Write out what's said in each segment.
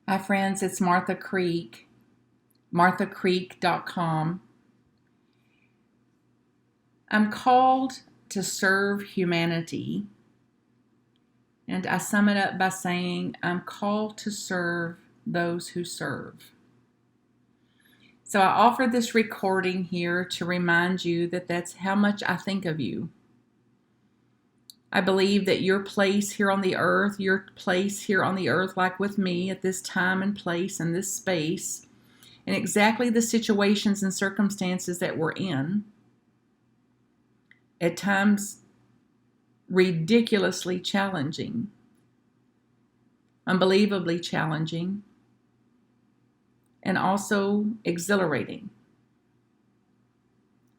Hi, friends. It's Martha Creek, marthacreek.com. I'm called to serve humanity, and I sum it up by saying I'm called to serve those who serve. So I offer this recording here to remind you that that's how much I think of you. I believe that your place here on the earth, like with me at this time and place and this space, and exactly the situations and circumstances that we're in, at times ridiculously challenging, unbelievably challenging, and also exhilarating.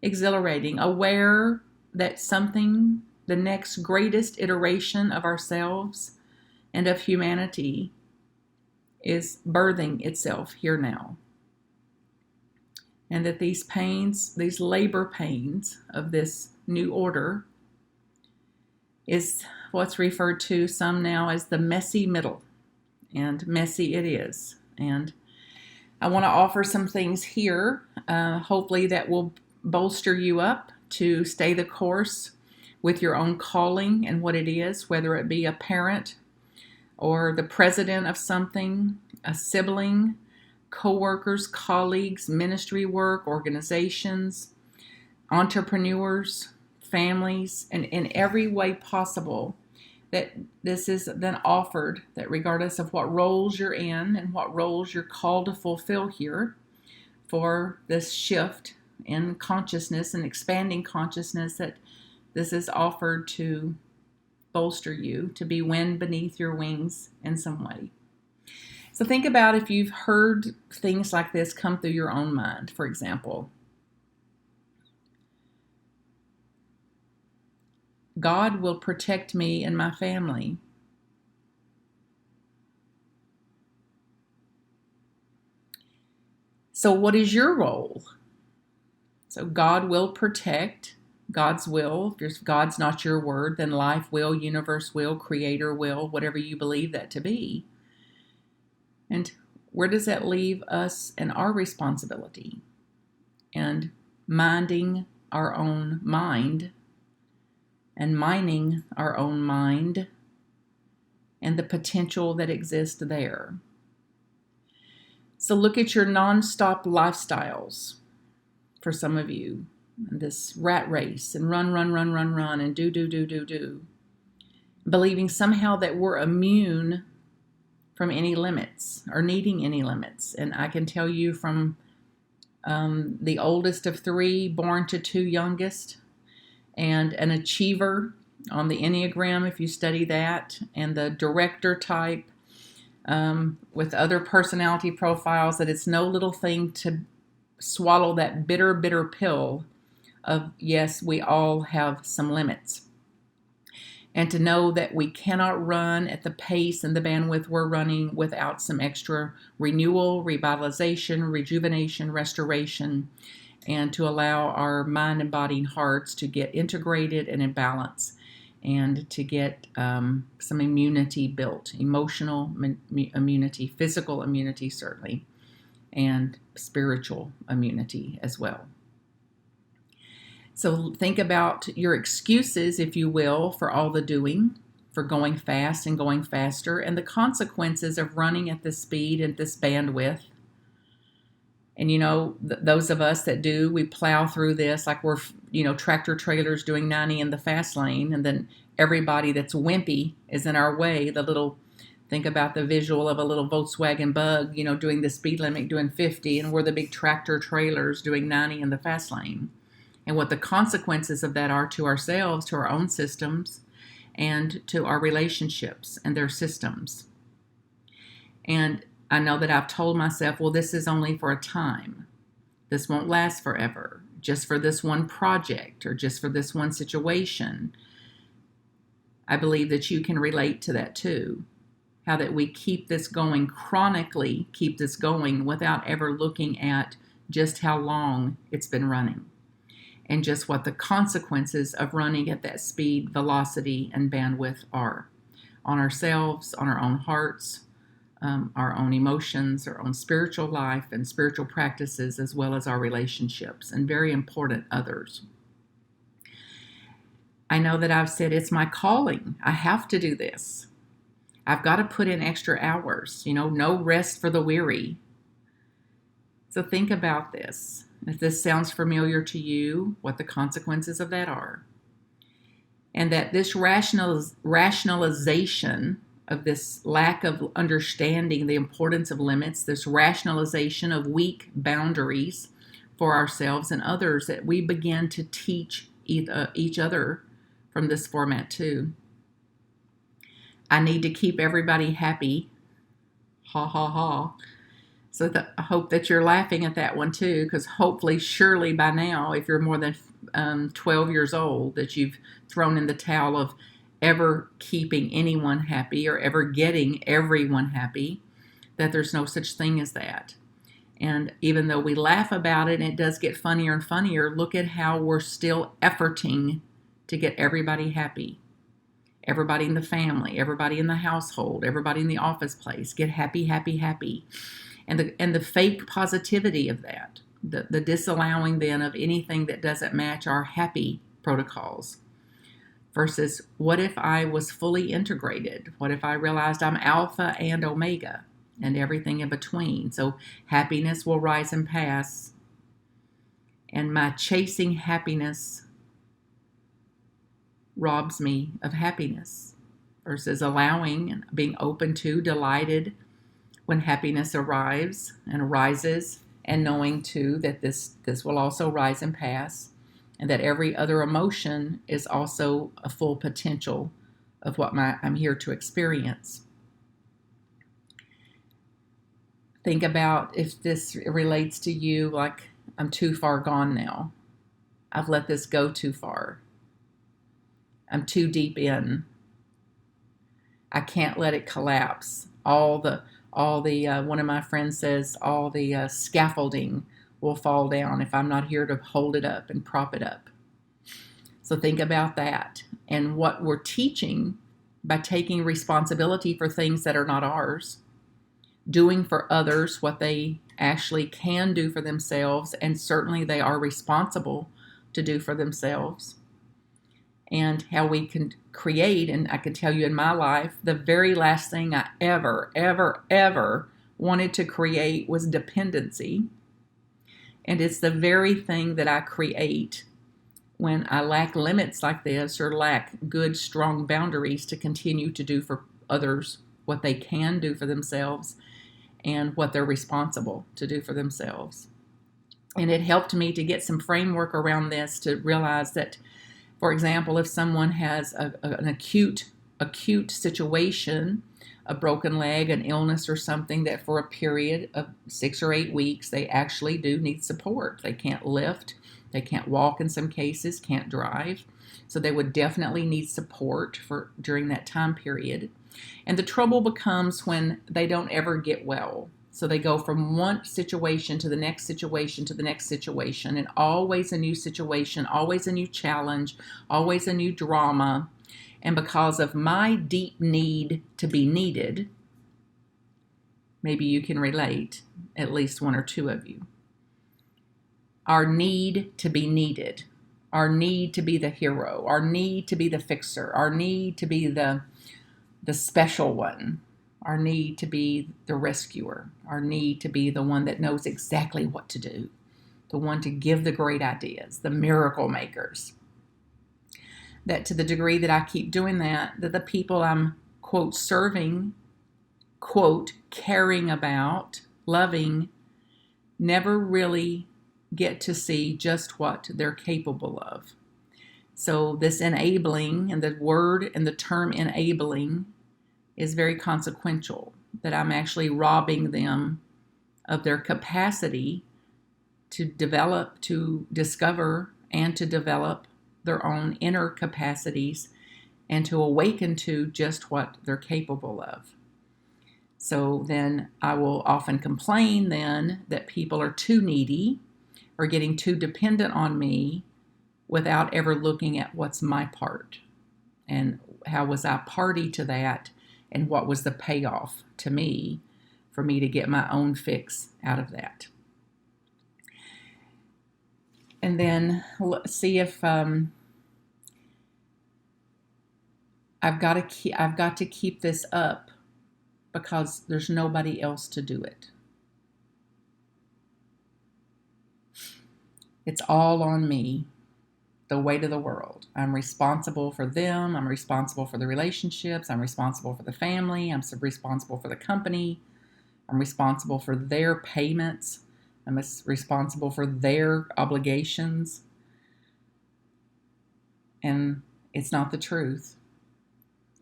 Aware that something, the next greatest iteration of ourselves and of humanity, is birthing itself here now. And that these pains, these labor pains of this new order, is what's referred to some now as the messy middle. And messy it is. And I want to offer some things here, hopefully that will bolster you up to stay the course with your own calling and what it is, whether it be a parent or the president of something, a sibling, co-workers, colleagues, ministry work, organizations, entrepreneurs, families, and in every way possible, that this is then offered, that regardless of what roles you're in and what roles you're called to fulfill here for this shift in consciousness and expanding consciousness, that this is offered to bolster you, to be wind beneath your wings in some way. So think about if you've heard things like this come through your own mind. For example, God will protect me and my family. So what is your role? So God will protect, God's will. If God's not your word, then life will, universe will, creator will, whatever you believe that to be. And where does that leave us and our responsibility? And minding our own mind and mining our own mind and the potential that exists there. So look at your nonstop lifestyles for some of you, this rat race and run and do, believing somehow that we're immune from any limits or needing any limits. And I can tell you from the oldest of three, born to two youngest, and an achiever on the Enneagram, if you study that, and the director type with other personality profiles, that it's no little thing to swallow that bitter pill of, yes, we all have some limits. And to know that we cannot run at the pace and the bandwidth we're running without some extra renewal, revitalization, rejuvenation, restoration, and to allow our mind and body and hearts to get integrated and in balance, and to get some immunity built, emotional immunity, physical immunity certainly, and spiritual immunity as well. So think about your excuses, if you will, for all the doing, for going fast and going faster, and the consequences of running at this speed and this bandwidth. And, those of us that do, we plow through this like we're, tractor trailers doing 90 in the fast lane. And then everybody that's wimpy is in our way. Think about the visual of a little Volkswagen Bug, doing the speed limit, doing 50. And we're the big tractor trailers doing 90 in the fast lane. And what the consequences of that are to ourselves, to our own systems, and to our relationships and their systems. And I know that I've told myself, well, this is only for a time. This won't last forever, just for this one project or just for this one situation. I believe that you can relate to that too. How that we keep this going, chronically keep this going without ever looking at just how long it's been running and just what the consequences of running at that speed, velocity, and bandwidth are on ourselves, on our own hearts, our own emotions, our own spiritual life and spiritual practices, as well as our relationships, and very important, others. I know that I've said it's my calling. I have to do this. I've got to put in extra hours, no rest for the weary. So think about this. If this sounds familiar to you, what the consequences of that are. And that this rationalization of this lack of understanding the importance of limits, this rationalization of weak boundaries for ourselves and others, that we begin to teach each other from this format too. I need to keep everybody happy. Ha ha ha. So I hope that you're laughing at that one too, because hopefully, surely by now, if you're more than 12 years old, that you've thrown in the towel of ever keeping anyone happy or ever getting everyone happy, that there's no such thing as that. And even though we laugh about it and it does get funnier and funnier, look at how we're still efforting to get everybody happy. Everybody in the family, everybody in the household, everybody in the office place, get happy, happy, happy. And the fake positivity of that, the disallowing then of anything that doesn't match our happy protocols. Versus, what if I was fully integrated? What if I realized I'm alpha and omega and everything in between? So happiness will rise and pass. And my chasing happiness robs me of happiness. Versus allowing and being open to, delighted when happiness arrives and arises, and knowing too that this will also rise and pass, and that every other emotion is also a full potential of what I'm here to experience. Think about if this relates to you, like, I'm too far gone now. I've let this go too far. I'm too deep in. I can't let it collapse. All the one of my friends says, all the scaffolding will fall down if I'm not here to hold it up and prop it up. So think about that and what we're teaching by taking responsibility for things that are not ours, doing for others what they actually can do for themselves, and certainly they are responsible to do for themselves. And how we can create, and I can tell you in my life, the very last thing I ever wanted to create was dependency. And it's the very thing that I create when I lack limits like this, or lack good, strong boundaries to continue to do for others what they can do for themselves and what they're responsible to do for themselves. And it helped me to get some framework around this, to realize that, for example, if someone has an acute situation, a broken leg, an illness or something, that for a period of 6 or 8 weeks, they actually do need support. They can't lift, they can't walk in some cases, can't drive. So they would definitely need support during that time period. And the trouble becomes when they don't ever get well. So they go from one situation to the next situation to the next situation, and always a new situation, always a new challenge, always a new drama. And because of my deep need to be needed, maybe you can relate, at least one or two of you, our need to be needed, our need to be the hero, our need to be the fixer, our need to be the special one, our need to be the rescuer, our need to be the one that knows exactly what to do, the one to give the great ideas, the miracle makers. That to the degree that I keep doing that the people I'm, quote, serving, quote, caring about, loving, never really get to see just what they're capable of. So this enabling, and the word and the term enabling, is very consequential, that I'm actually robbing them of their capacity to develop, to discover, and to develop their own inner capacities, and to awaken to just what they're capable of. So then I will often complain then that people are too needy or getting too dependent on me without ever looking at what's my part and how was I party to that, and what was the payoff to me for me to get my own fix out of that. And then see if I've got to keep this up because there's nobody else to do it. It's all on me, the weight of the world. I'm responsible for them. I'm responsible for the relationships. I'm responsible for the family. I'm responsible for the company. I'm responsible for their payments. I'm responsible for their obligations. And it's not the truth.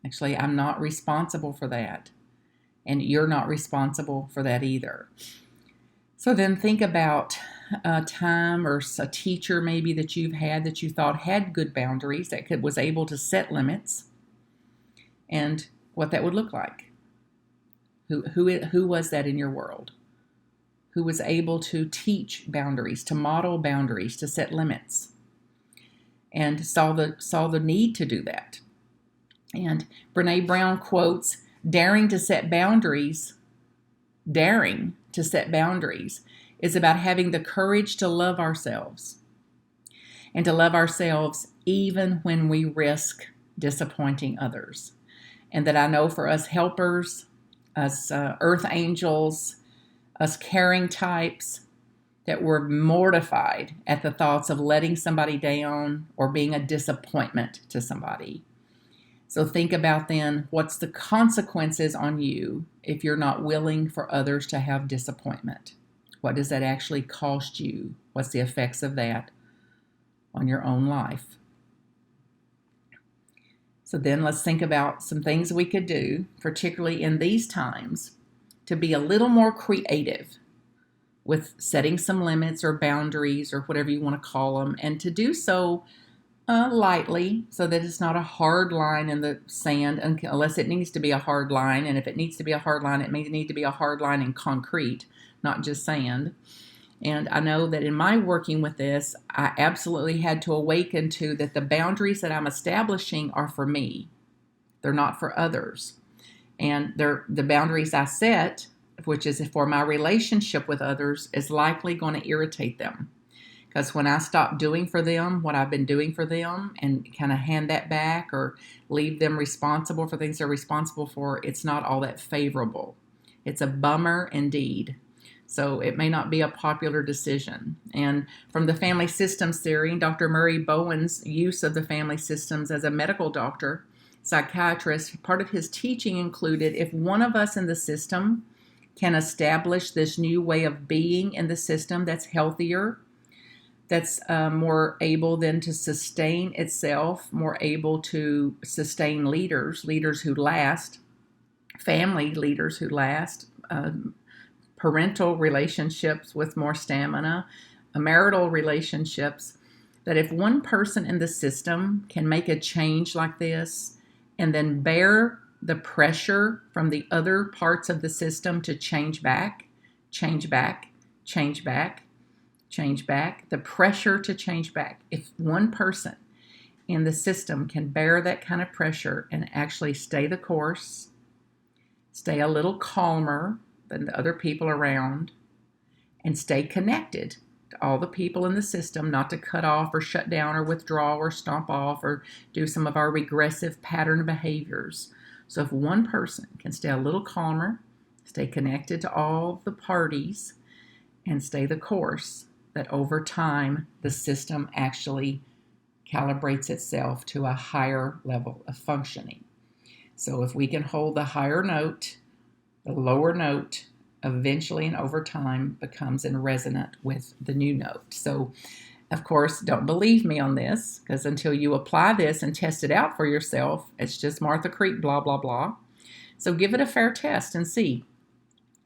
Actually, I'm not responsible for that. And you're not responsible for that either. So then think about a time or a teacher maybe that you've had that you thought had good boundaries, that was able to set limits, and what that would look like. Who was that in your world? Who was able to teach boundaries, to model boundaries, to set limits, and saw the need to do that. And Brene Brown quotes, daring to set boundaries is about having the courage to love ourselves, and to love ourselves even when we risk disappointing others. And that I know for us helpers, us earth angels, us caring types, that we're mortified at the thoughts of letting somebody down or being a disappointment to somebody. So think about then, what's the consequences on you if you're not willing for others to have disappointment? What does that actually cost you? What's the effects of that on your own life? So then let's think about some things we could do, particularly in these times, to be a little more creative with setting some limits or boundaries or whatever you want to call them, and to do so lightly, so that it's not a hard line in the sand, unless it needs to be a hard line. And if it needs to be a hard line, it may need to be a hard line in concrete, not just sand. And I know that in my working with this, I absolutely had to awaken to that the boundaries that I'm establishing are for me. They're not for others. And the boundaries I set, which is for my relationship with others, is likely going to irritate them. Because when I stop doing for them what I've been doing for them and kind of hand that back or leave them responsible for things they're responsible for, it's not all that favorable. It's a bummer indeed. So it may not be a popular decision. And from the family systems theory, Dr. Murray Bowen's use of the family systems as a medical doctor, psychiatrist, part of his teaching included, if one of us in the system can establish this new way of being in the system that's healthier, that's more able then to sustain itself, more able to sustain leaders who last, family leaders who last, parental relationships with more stamina, marital relationships, that if one person in the system can make a change like this and then bear the pressure from the other parts of the system to change back, the pressure to change back. If one person in the system can bear that kind of pressure and actually stay the course, stay a little calmer than the other people around, and stay connected to all the people in the system, not to cut off or shut down or withdraw or stomp off or do some of our regressive pattern behaviors. So if one person can stay a little calmer, stay connected to all the parties, and stay the course, that over time the system actually calibrates itself to a higher level of functioning. So if we can hold the higher note, the lower note eventually and over time becomes in resonant with the new note. So of course, don't believe me on this, because until you apply this and test it out for yourself, it's just Martha Creek, blah, blah, blah. So give it a fair test and see.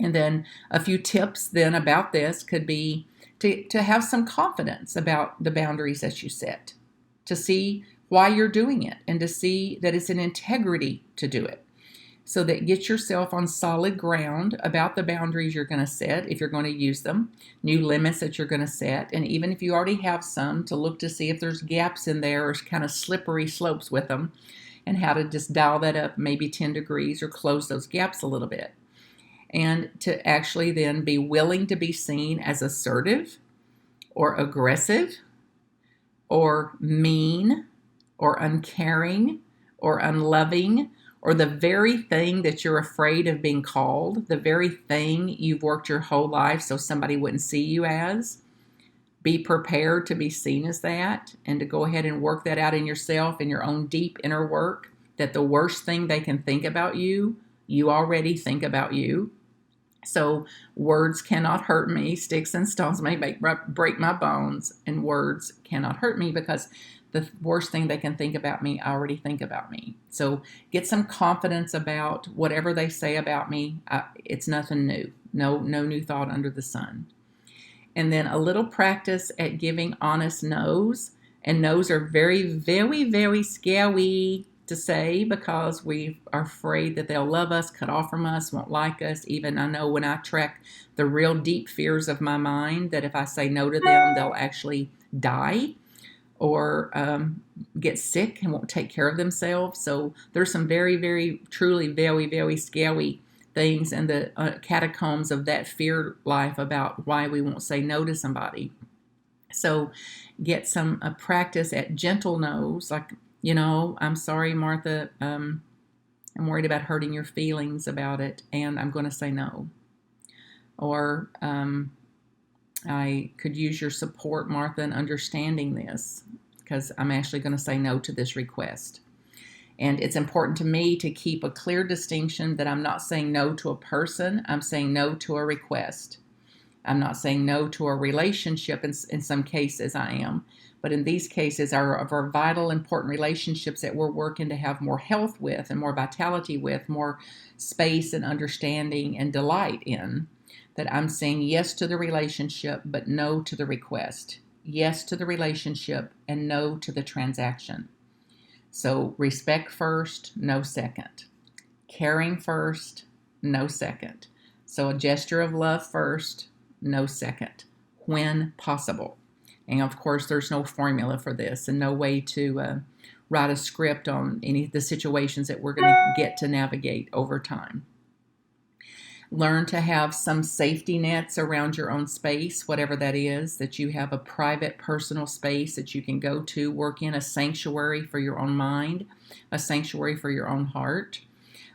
And then a few tips then about this could be to have some confidence about the boundaries that you set, to see why you're doing it, and to see that it's an integrity to do it. So that get yourself on solid ground about the boundaries you're going to set, if you're going to use them, new limits that you're going to set, and even if you already have some, to look to see if there's gaps in there or kind of slippery slopes with them, and how to just dial that up maybe 10 degrees or close those gaps a little bit. and to actually then be willing to be seen as assertive or aggressive or mean or uncaring or unloving or the very thing that you're afraid of being called, the very thing you've worked your whole life so somebody wouldn't see you as. Be prepared to be seen as that and to go ahead and work that out in yourself, in your own deep inner work, that the worst thing they can think about you, you already think about you. So words cannot hurt me. Sticks and stones may break my bones, and words cannot hurt me because the worst thing they can think about me, I already think about me. So get some confidence about whatever they say about me. It's nothing new. No new thought under the sun. And then a little practice at giving honest no's. And no's are very, very, very scary to say because we are afraid that they'll love us, cut off from us, won't like us. Even I know when I track the real deep fears of my mind that if I say no to them, they'll actually die or get sick and won't take care of themselves. So there's some very, very, truly, very, very scary things in the catacombs of that fear life about why we won't say no to somebody. So get some practice at gentle no's, like, I'm sorry, Martha, I'm worried about hurting your feelings about it, and I'm going to say no. Or I could use your support, Martha, in understanding this, because I'm actually going to say no to this request. And it's important to me to keep a clear distinction that I'm not saying no to a person, I'm saying no to a request. I'm not saying no to a relationship. In some cases I am. But in these cases, our vital, important relationships that we're working to have more health with and more vitality with, more space and understanding and delight in, that I'm saying yes to the relationship, but no to the request. Yes to the relationship and no to the transaction. So respect first, no second. Caring first, no second. So a gesture of love first, no second, when possible. And of course, there's no formula for this and no way to write a script on any of the situations that we're going to get to navigate over time. Learn to have some safety nets around your own space, whatever that is, that you have a private, personal space that you can go to, work in, a sanctuary for your own mind, a sanctuary for your own heart.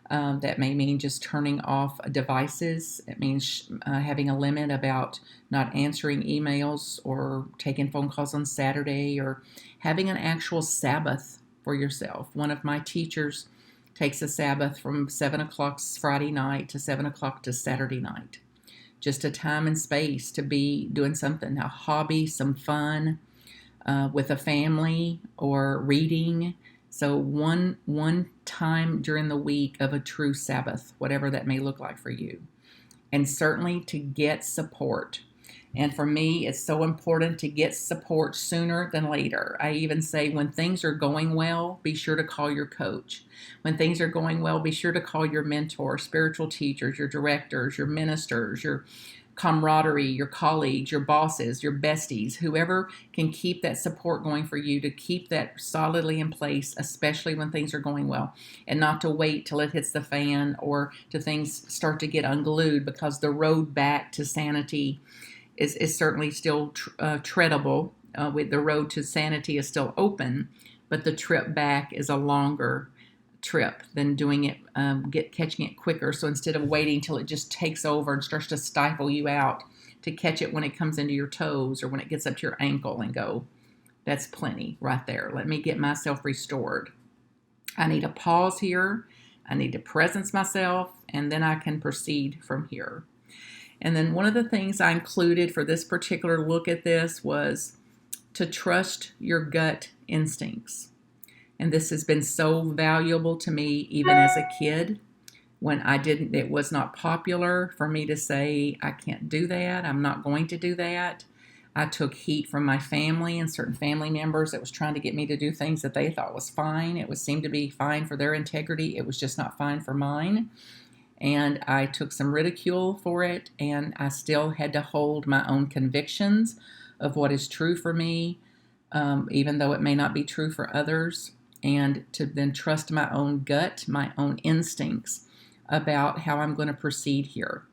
That may mean just turning off devices. It means having a limit about not answering emails or taking phone calls on Saturday, or having an actual Sabbath for yourself. One of my teachers takes a Sabbath from 7 o'clock Friday night to 7 o'clock to Saturday night. Just a time and space to be doing something, a hobby, some fun with a family or reading. So one time during the week of a true Sabbath, whatever that may look like for you. And certainly to get support. And for me, it's so important to get support sooner than later. I even say when things are going well, be sure to call your coach. When things are going well, be sure to call your mentor, spiritual teachers, your directors, your ministers, your camaraderie, your colleagues, your bosses, your besties, whoever can keep that support going for you, to keep that solidly in place, especially when things are going well, and not to wait till it hits the fan or till things start to get unglued, because the road back to sanity is certainly still treadable. With the road to sanity is still open, but the trip back is a longer trip than doing it, catching it quicker. So instead of waiting till it just takes over and starts to stifle you out, to catch it when it comes into your toes or when it gets up to your ankle and go, that's plenty right there. Let me get myself restored. I need a pause here. I need to presence myself, and then I can proceed from here. And then one of the things I included for this particular look at this was to trust your gut instincts. And this has been so valuable to me even as a kid. When it was not popular for me to say, I can't do that, I'm not going to do that. I took heat from my family and certain family members that was trying to get me to do things that they thought was fine. It seemed to be fine for their integrity. It was just not fine for mine. And I took some ridicule for it, and I still had to hold my own convictions of what is true for me, even though it may not be true for others, and to then trust my own gut, my own instincts about how I'm going to proceed here.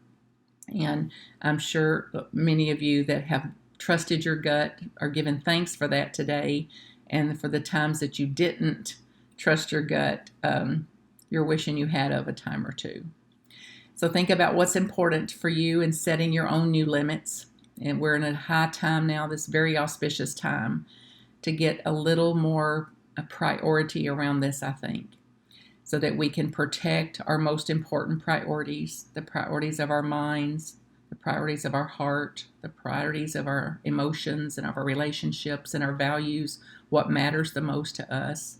And I'm sure many of you that have trusted your gut are giving thanks for that today. And for the times that you didn't trust your gut, you're wishing you had of a time or two. So think about what's important for you and setting your own new limits. And we're in a high time now, this very auspicious time, to get a little more a priority around this, I think, so that we can protect our most important priorities, the priorities of our minds, the priorities of our heart, the priorities of our emotions and of our relationships and our values, what matters the most to us.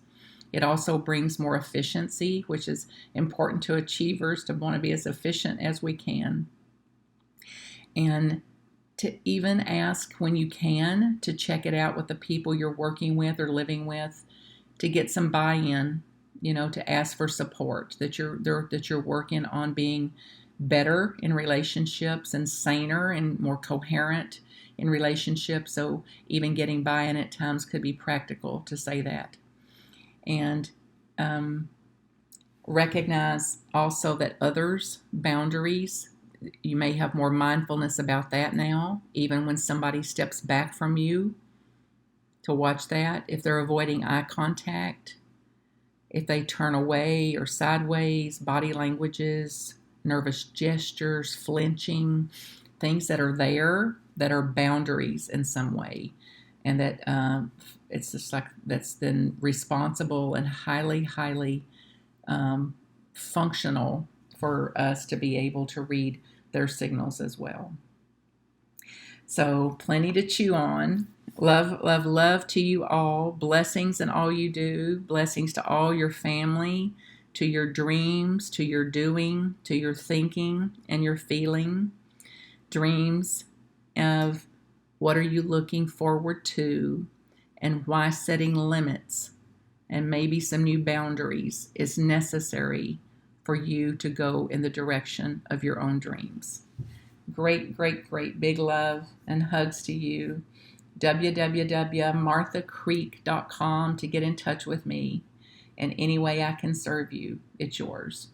It also brings more efficiency, which is important to achievers, to want to be as efficient as we can. And to even ask when you can to check it out with the people you're working with or living with, to get some buy-in, to ask for support, that you're working on being better in relationships and saner and more coherent in relationships. So even getting buy-in at times could be practical to say that. And recognize also that others' boundaries, you may have more mindfulness about that now, even when somebody steps back from you, to watch that. If they're avoiding eye contact, if they turn away or sideways, body languages, nervous gestures, flinching, things that are there that are boundaries in some way. And that it's just like that's then responsible and highly, highly functional for us to be able to read their signals as well. So plenty to chew on. Love, love, love to you all. Blessings in all you do. Blessings to all your family, to your dreams, to your doing, to your thinking and your feeling. Dreams of what are you looking forward to, and why setting limits and maybe some new boundaries is necessary for you to go in the direction of your own dreams. Great, great, great big love and hugs to you. www.marthacreek.com to get in touch with me. And any way I can serve you, it's yours.